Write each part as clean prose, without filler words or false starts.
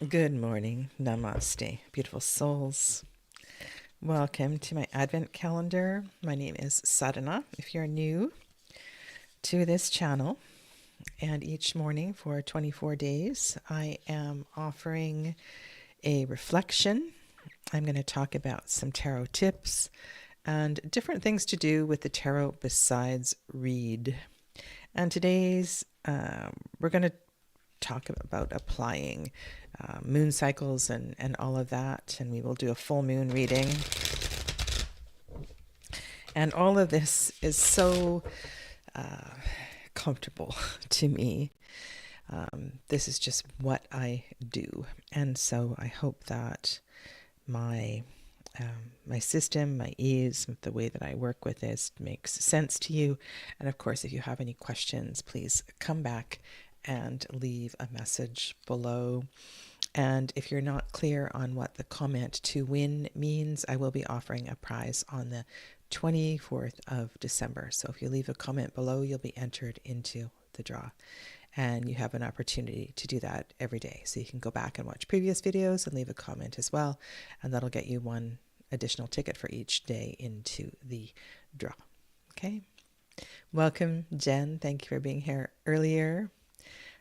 Good morning. Namaste, beautiful souls. Welcome to my Advent calendar. My name is Sadhana. If you're new to this channel, and each morning for 24 days, I am offering a reflection. I'm going to talk about some tarot tips and different things to do with the tarot besides read. And today's, we're going to talk about applying moon cycles and all of that, and we will do a full moon reading. And all of this is so comfortable to me. This is just what I do, and so I hope that my my system, my ease, the way that I work with this makes sense to you. And of course, if you have any questions, please come back and leave a message below. And if you're not clear on what the comment to win means, I will be offering a prize on the 24th of December. So if you leave a comment below, you'll be entered into the draw. And you have an opportunity to do that every day. So you can go back and watch previous videos and leave a comment as well. And that'll get you one additional ticket for each day into the draw. Okay. Welcome, Jen. Thank you for being here earlier.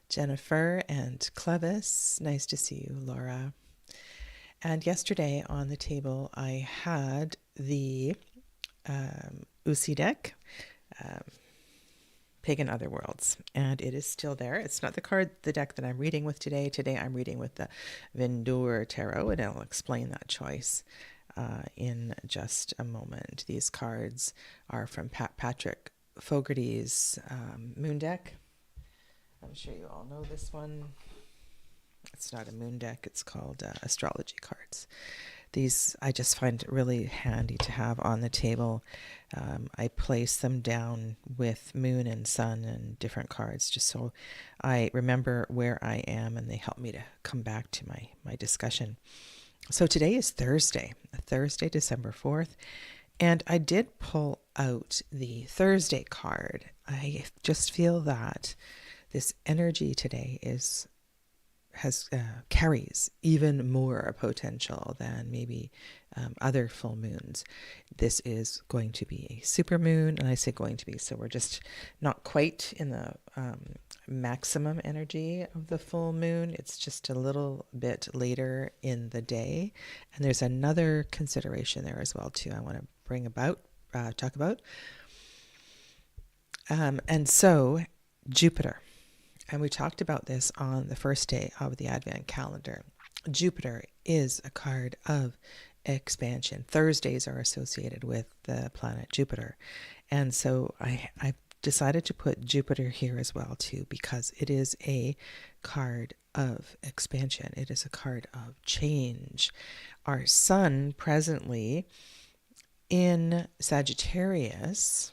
Jennifer and Clevis. Nice to see you, Laura. And yesterday on the table, I had the Usi deck, Pagan Otherworlds, and it is still there. It's not the deck that I'm reading with today. Today I'm reading with the Vendur Tarot, and I'll explain that choice in just a moment. These cards are from Patrick Fogarty's moon deck. I'm sure you all know this one. It's not a moon deck. It's called astrology cards. These I just find really handy to have on the table. I place them down with moon and sun and different cards just so I remember where I am, and they help me to come back to my discussion. So today is Thursday, December 4th, and I did pull out the Thursday card. I just feel that this energy today carries even more potential than maybe other full moons. This is going to be a super moon, and I say going to be, so we're just not quite in the maximum energy of the full moon. It's just a little bit later in the day, and there's another consideration there as well too I want to talk about. And so Jupiter. And we talked about this on the first day of the Advent calendar. Jupiter is a card of expansion. Thursdays are associated with the planet Jupiter. And so I decided to put Jupiter here as well too, because it is a card of expansion. It is a card of change. Our sun presently in Sagittarius,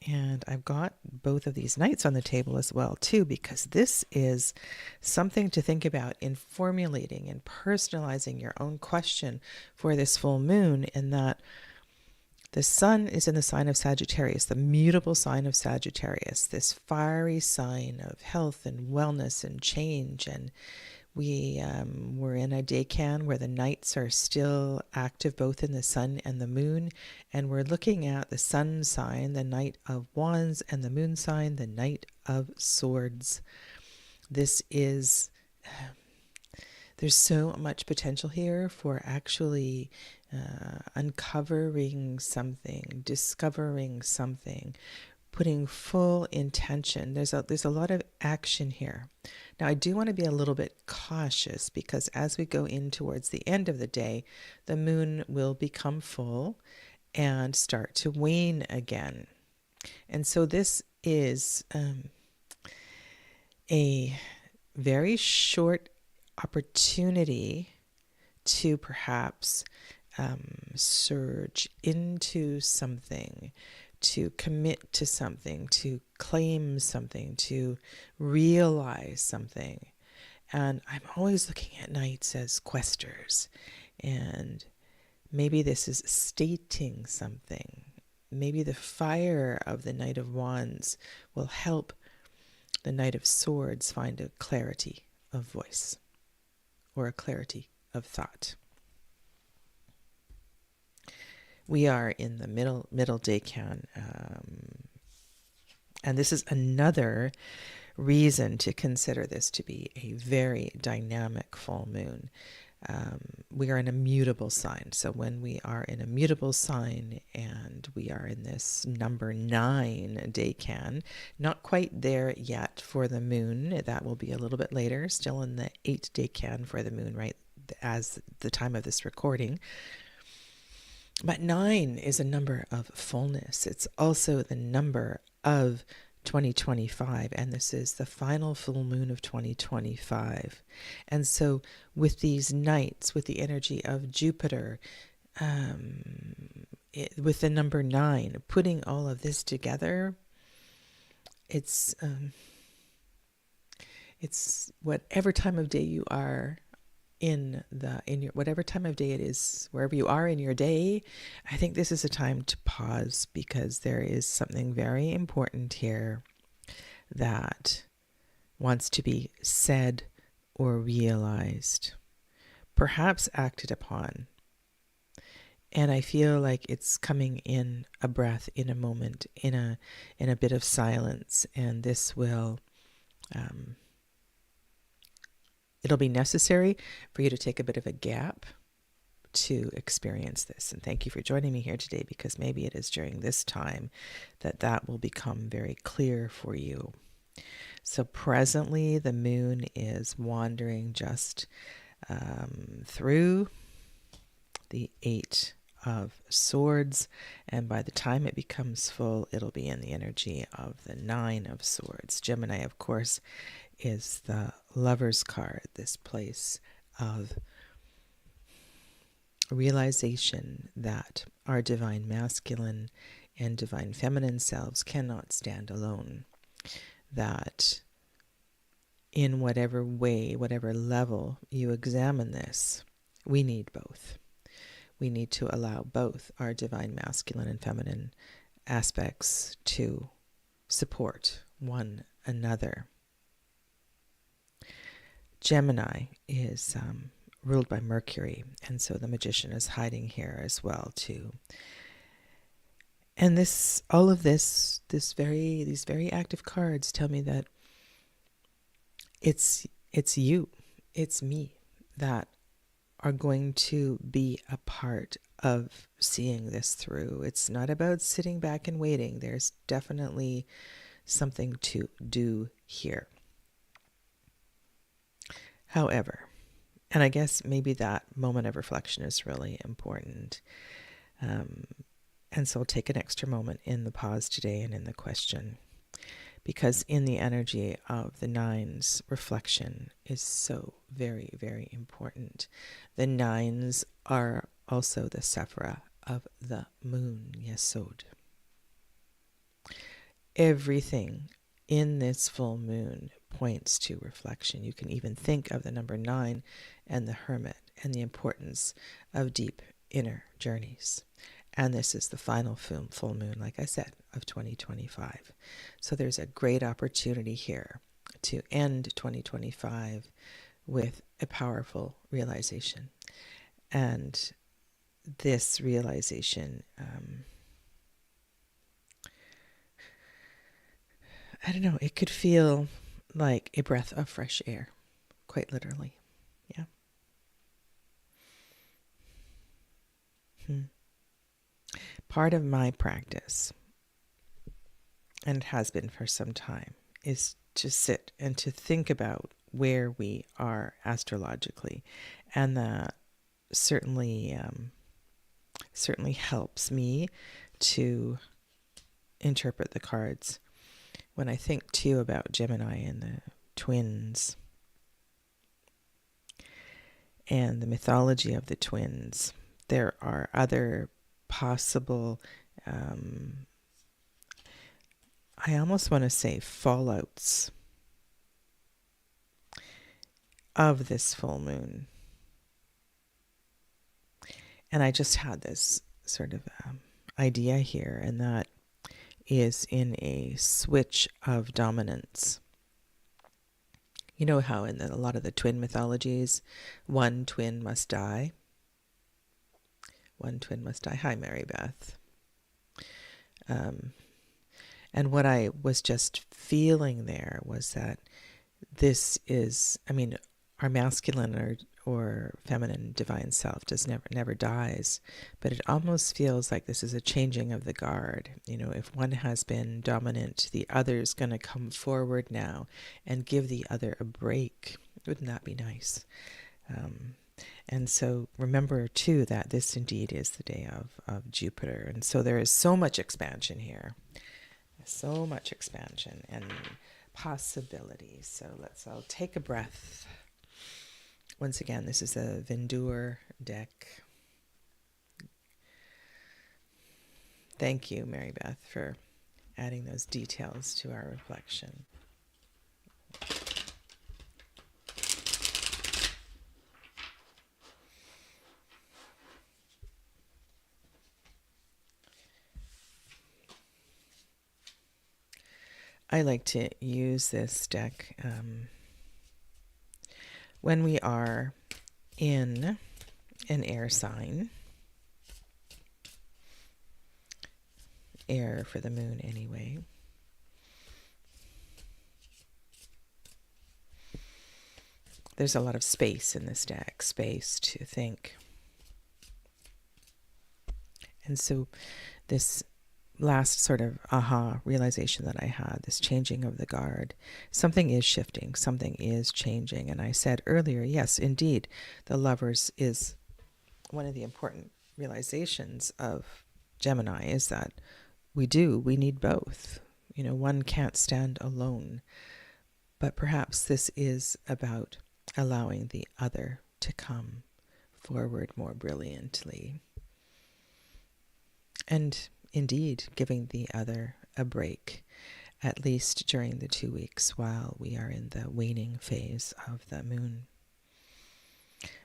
and I've got both of these nights on the table as well too, because this is something to think about in formulating and personalizing your own question for this full moon, in that the sun is in the sign of Sagittarius, the mutable sign of Sagittarius, this fiery sign of health and wellness and change. And we're in a decan where the nights are still active, both in the sun and the moon, and we're looking at the sun sign, the Knight of Wands, and the moon sign, the Knight of Swords. This is, there's so much potential here for actually uncovering something, discovering something, putting full intention. There's a lot of action here. Now, I do want to be a little bit cautious, because as we go in towards the end of the day, the moon will become full and start to wane again. And so this is a very short opportunity to perhaps surge into something, to commit to something, to claim something, to realize something. And I'm always looking at nights as questers, and maybe this is stating something. Maybe the fire of the Knight of Wands will help the Knight of Swords find a clarity of voice, or a clarity of thought. We are in the middle decan, and this is another reason to consider this to be a very dynamic full moon. We are in a mutable sign. So when we are in a mutable sign and we are in this number 9 decan, not quite there yet for the moon, that will be a little bit later, still in the 8 decan for the moon, right as the time of this recording. But 9 is a number of fullness. It's also the number of 2025, and this is the final full moon of 2025. And so with these nights, with the energy of Jupiter, with the number 9, putting all of this together, it's whatever time of day you are in your whatever time of day it is, wherever you are in your day, I think this is a time to pause, because there is something very important here that wants to be said or realized, perhaps acted upon. And I feel like it's coming in a breath, in a moment, in a bit of silence, and this will it'll be necessary for you to take a bit of a gap to experience this. And thank you for joining me here today, because maybe it is during this time that will become very clear for you. So presently, the moon is wandering just through the 8 of Swords, and by the time it becomes full, it'll be in the energy of the 9 of Swords. Gemini, of course, is the Lover's card, this place of realization that our divine masculine and divine feminine selves cannot stand alone, that in whatever way, whatever level you examine this, we need both. We need to allow both our divine masculine and feminine aspects to support one another. Gemini is ruled by Mercury, and so the Magician is hiding here as well too. And these very active cards tell me that it's you, it's me that are going to be a part of seeing this through. It's not about sitting back and waiting. There's definitely something to do here. However, and I guess maybe that moment of reflection is really important. And so I'll take an extra moment in the pause today and in the question, because in the energy of the 9s, reflection is so very, very important. The 9s are also the Sephira of the moon, Yesod. Everything in this full moon points to reflection. You can even think of the number 9 and the Hermit and the importance of deep inner journeys. And this is the final full moon, like I said, of 2025. So there's a great opportunity here to end 2025 with a powerful realization. And this realization, I don't know, it could feel like a breath of fresh air, quite literally. Yeah. Part of my practice, and it has been for some time, is to sit and to think about where we are astrologically. And that certainly helps me to interpret the cards. When I think too about Gemini and the twins and the mythology of the twins, there are other possible, I almost want to say fallouts of this full moon. And I just had this sort of idea here, and that is in a switch of dominance. You know how in a lot of the twin mythologies, one twin must die? One twin must die. Hi, Mary Beth. And what I was just feeling there was that this is, our masculine or feminine divine self never dies, but it almost feels like this is a changing of the guard. If one has been dominant, the other is going to come forward now and give the other a break. Wouldn't that be nice? And so remember too that this indeed is the day of Jupiter, and so there is so much expansion here. So much expansion and possibility. So let's all take a breath. Once again, this is a Vendour deck. Thank you, Mary Beth, for adding those details to our reflection. I like to use this deck when we are in an air sign, air for the moon anyway. There's a lot of space in this deck, space to think. And so this last sort of aha realization that I had, this changing of the guard, something is shifting, something is changing. And I said earlier, yes, indeed, the Lovers is one of the important realizations of Gemini, is that we need both. One can't stand alone. But perhaps this is about allowing the other to come forward more brilliantly. And indeed, giving the other a break, at least during the 2 weeks while we are in the waning phase of the moon.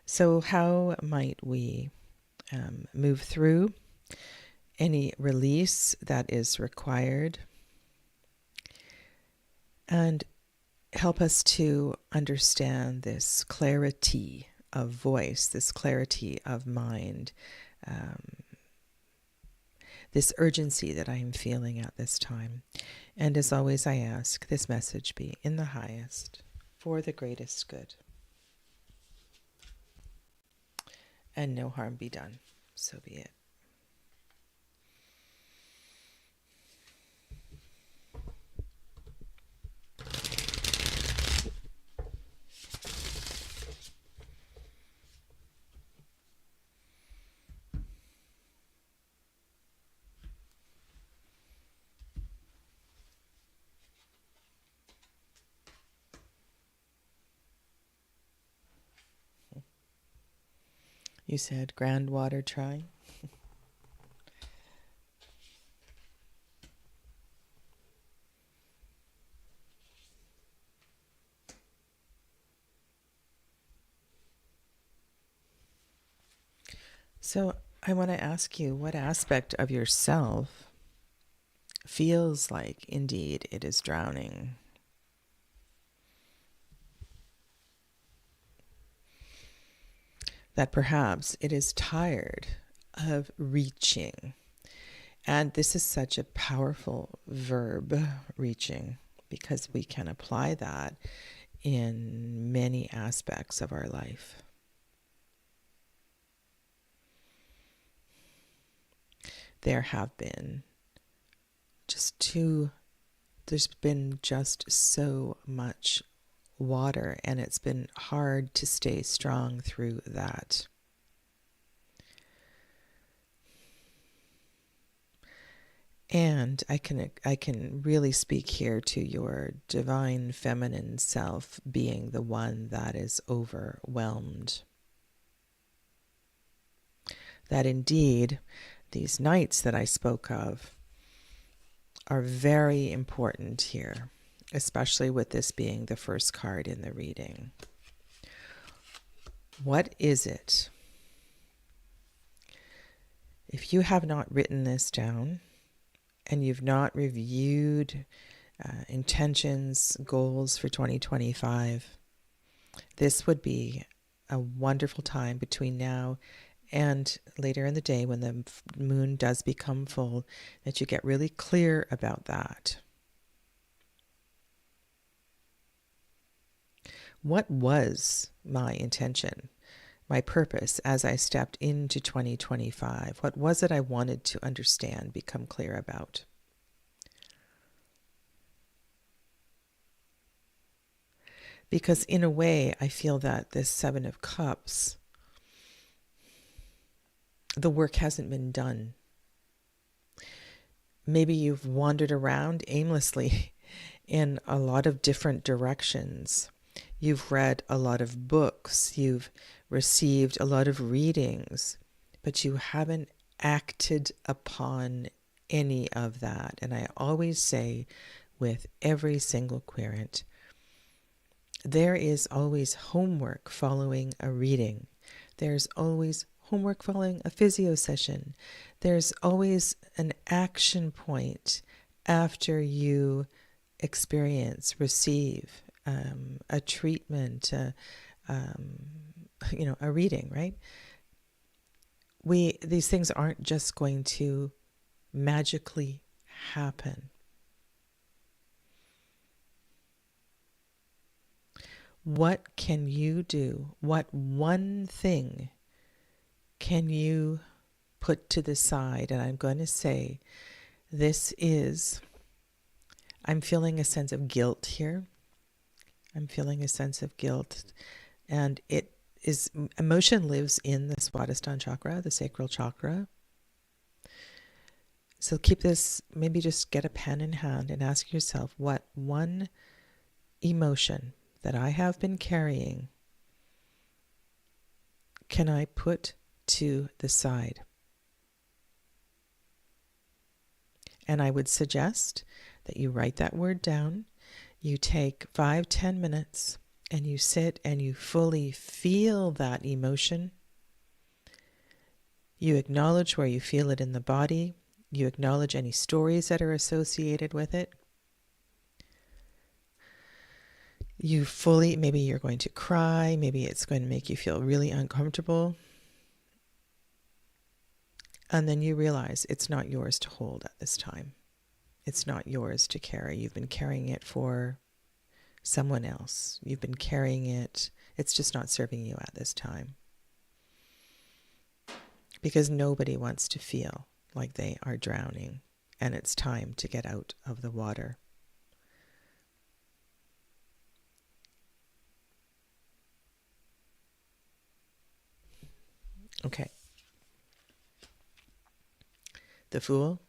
So how might we move through any release that is required and help us to understand this clarity of voice, this clarity of mind, this urgency that I am feeling at this time. And as always, I ask this message be in the highest, for the greatest good, and no harm be done. So be it. You said groundwater try? So I want to ask you, what aspect of yourself feels like indeed it is drowning? That perhaps it is tired of reaching. And this is such a powerful verb, reaching, because we can apply that in many aspects of our life. There have been there's been just so much water, and it's been hard to stay strong through that. And I can really speak here to your divine feminine self being the one that is overwhelmed. That indeed, these nights that I spoke of are very important here, especially with this being the first card in the reading. What is it? If you have not written this down and you've not reviewed intentions, goals for 2025, this would be a wonderful time between now and later in the day when the moon does become full, that you get really clear about that. What was my intention, my purpose as I stepped into 2025? What was it I wanted to understand, become clear about? Because in a way, I feel that this Seven of Cups, the work hasn't been done. Maybe you've wandered around aimlessly in a lot of different directions. You've read a lot of books. You've received a lot of readings, but you haven't acted upon any of that. And I always say with every single querent, there is always homework following a reading. There's always homework following a physio session. There's always an action point after you experience, receive a treatment, a reading, right? These things aren't just going to magically happen. What can you do? What one thing can you put to the side? And I'm going to say, I'm feeling a sense of guilt here. I'm feeling a sense of guilt. And emotion lives in the Swadhisthana chakra, the sacral chakra. So keep this, maybe just get a pen in hand and ask yourself, what one emotion that I have been carrying can I put to the side? And I would suggest that you write that word down. You take 5-10 minutes and you sit and you fully feel that emotion. You acknowledge where you feel it in the body. You acknowledge any stories that are associated with it. Maybe you're going to cry, maybe it's going to make you feel really uncomfortable. And then you realize it's not yours to hold at this time. It's not yours to carry. You've been carrying it for someone else. You've been carrying it. It's just not serving you at this time. Because nobody wants to feel like they are drowning and it's time to get out of the water. Okay. The Fool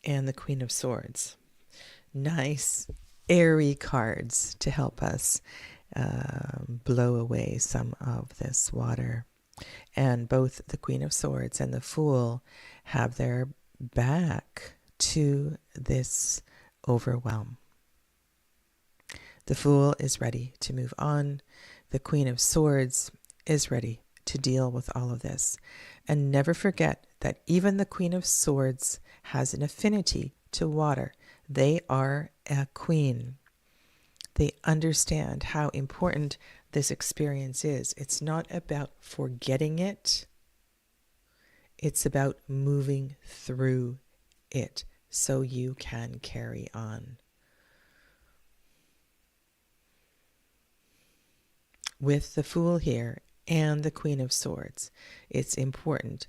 and the Queen of Swords. Nice, airy cards to help us blow away some of this water. And both the Queen of Swords and the Fool have their back to this overwhelm. The Fool is ready to move on. The Queen of Swords is ready to deal with all of this. And never forget that even the Queen of Swords has an affinity to water. They are a queen. They understand how important this experience is. It's not about forgetting it. It's about moving through it so you can carry on. With the Fool here and the Queen of Swords, it's important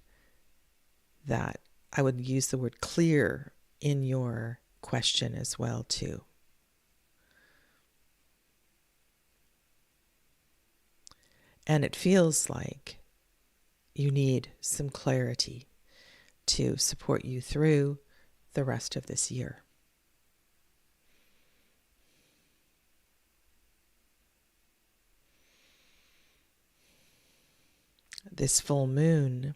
that I would use the word clear in your question as well too. And it feels like you need some clarity to support you through the rest of this year. This full moon,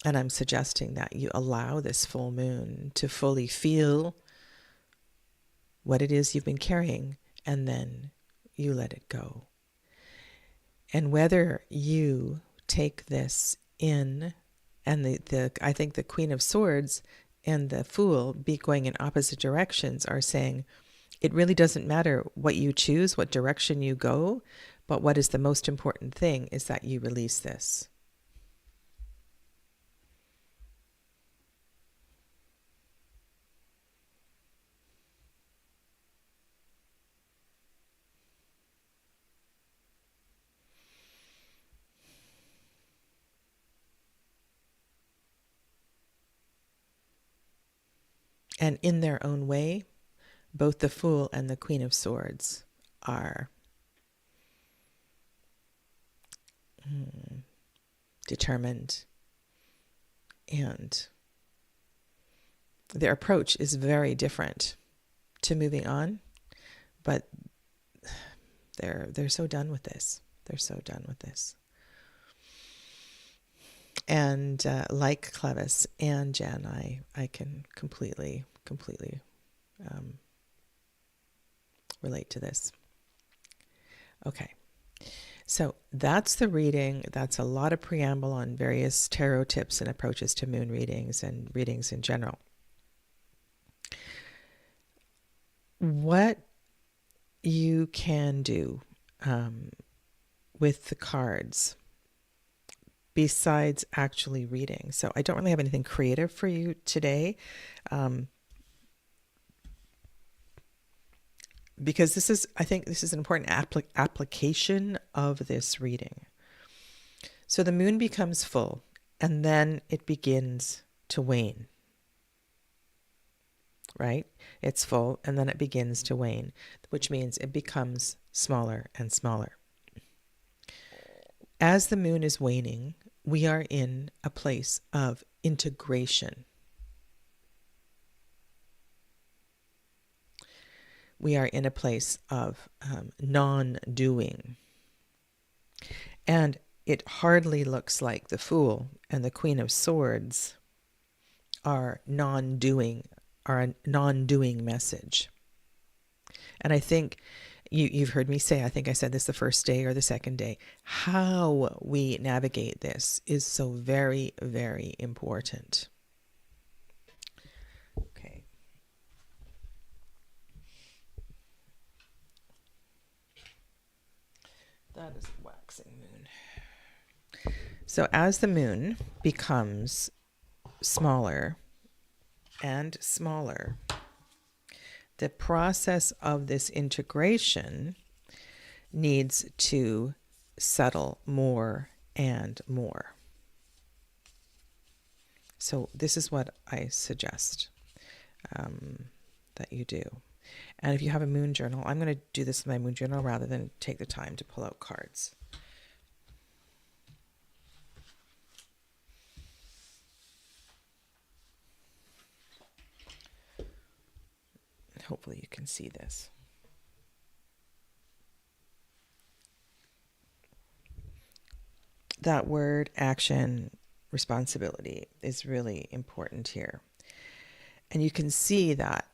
and I'm suggesting that you allow this full moon to fully feel what it is you've been carrying, and then you let it go. And whether you take this in, and I think the Queen of Swords and the Fool be going in opposite directions are saying, it really doesn't matter what you choose, what direction you go, but what is the most important thing is that you release this. And in their own way, both the Fool and the Queen of Swords are determined, and their approach is very different to moving on, but they're so done with this. They're so done with this. And like Clevis and Jen, I can completely relate to this. Okay. So that's the reading. That's a lot of preamble on various tarot tips and approaches to moon readings and readings in general. What you can do with the cards besides actually reading. So I don't really have anything creative for you today, because I think this is an important application of this reading. So the moon becomes full, and then it begins to wane. Right? It's full, and then it begins to wane, which means it becomes smaller and smaller. As the moon is waning, we are in a place of integration. We are in a place of non-doing. And it hardly looks like the Fool and the Queen of Swords are non-doing, are a non-doing message. And I think you've heard me say, I think I said this the first day or the second day, how we navigate this is so very, very important. Okay. That is a waxing moon. So as the moon becomes smaller and smaller, the process of this integration needs to settle more and more. So this is what I suggest that you do. And if you have a moon journal, I'm going to do this in my moon journal rather than take the time to pull out cards. Hopefully you can see this. That word, action, responsibility is really important here. And you can see that.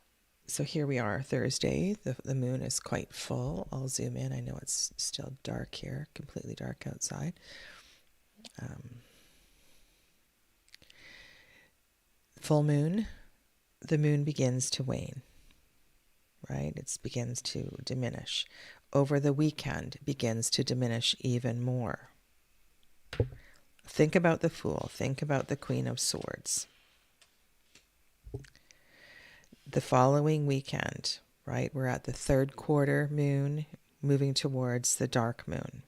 So here we are, Thursday. The moon is quite full. I'll zoom in. I know it's still dark here, completely dark outside. Full moon, the moon begins to wane. Right? It begins to diminish. Over the weekend, begins to diminish even more. Think about the Fool. Think about the Queen of Swords. The following weekend, right? We're at the third quarter moon, moving towards the dark moon.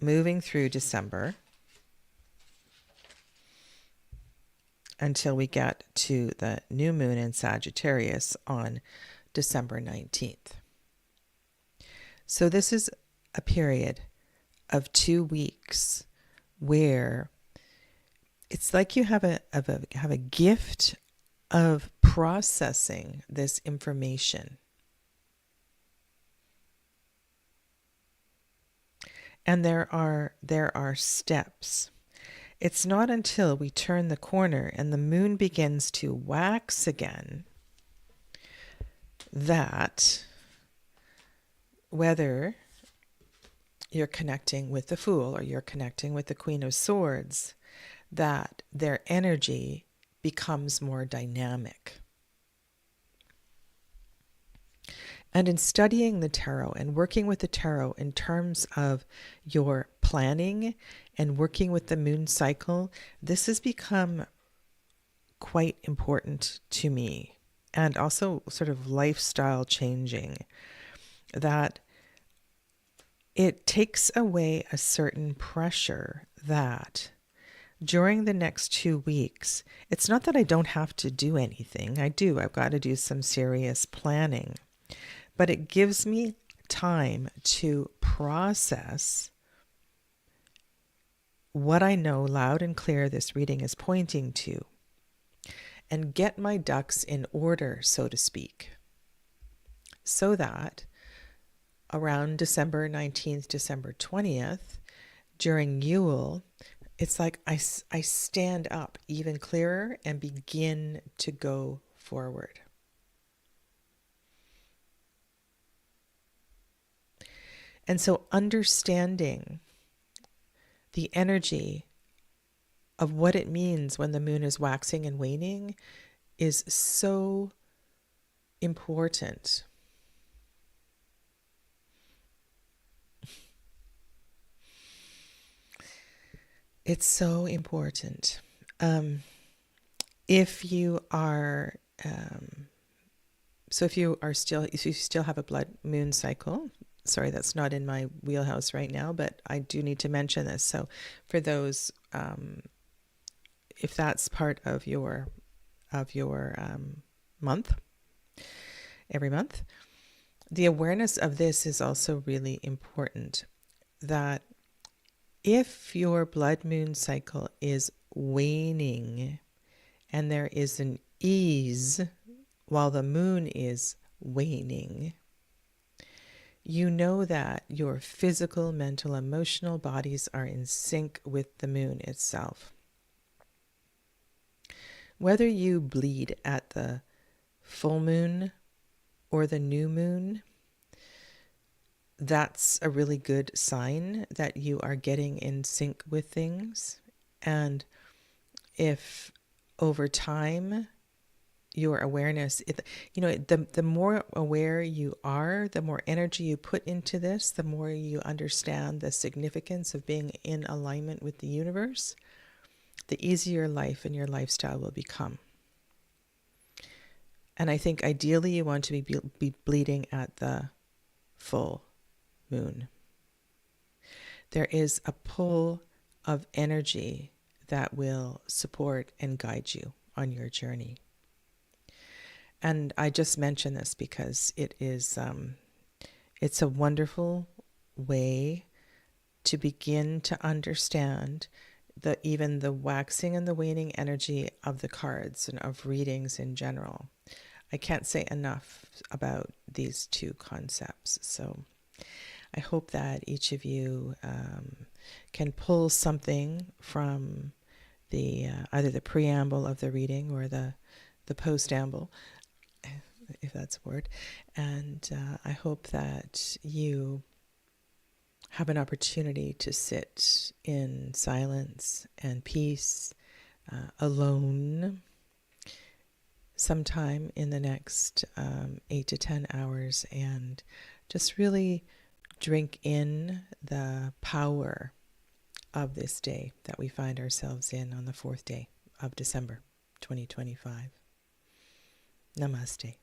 Moving through December until we get to the new moon in Sagittarius on December 19th. So this is a period of 2 weeks where it's like you have a gift of processing this information. And there are steps. It's not until we turn the corner and the moon begins to wax again that, whether you're connecting with the Fool or you're connecting with the Queen of Swords, that their energy becomes more dynamic. And in studying the tarot and working with the tarot in terms of your planning and working with the moon cycle, this has become quite important to me, and also sort of lifestyle changing, that it takes away a certain pressure that during the next 2 weeks, it's not that I don't have to do anything. I do. I've got to do some serious planning. But it gives me time to process what I know loud and clear this reading is pointing to, and get my ducks in order, so to speak, so that around December 19th, December 20th, during Yule, it's like I stand up even clearer and begin to go forward. And so understanding the energy of what it means when the moon is waxing and waning is so important. It's so important. If you still have a blood moon cycle, sorry, that's not in my wheelhouse right now, but I do need to mention this. So for those, if that's part of your month, every month, the awareness of this is also really important, that if your blood moon cycle is waning and there is an ease while the moon is waning, you know that your physical, mental, emotional bodies are in sync with the moon itself. Whether you bleed at the full moon or the new moon, that's a really good sign that you are getting in sync with things. And if over time your awareness, the more aware you are, the more energy you put into this, the more you understand the significance of being in alignment with the universe, the easier life and your lifestyle will become. And I think ideally you want to be bleeding at the full moon. There is a pull of energy that will support and guide you on your journey. And I just mention this because it's a wonderful way to begin to understand even the waxing and the waning energy of the cards and of readings in general. I can't say enough about these two concepts. So I hope that each of you can pull something from the either the preamble of the reading or the postamble, if that's a word. And I hope that you have an opportunity to sit in silence and peace, alone, sometime in the next 8 to 10 hours, and just really drink in the power of this day that we find ourselves in on the 4th day of December 2025. Namaste.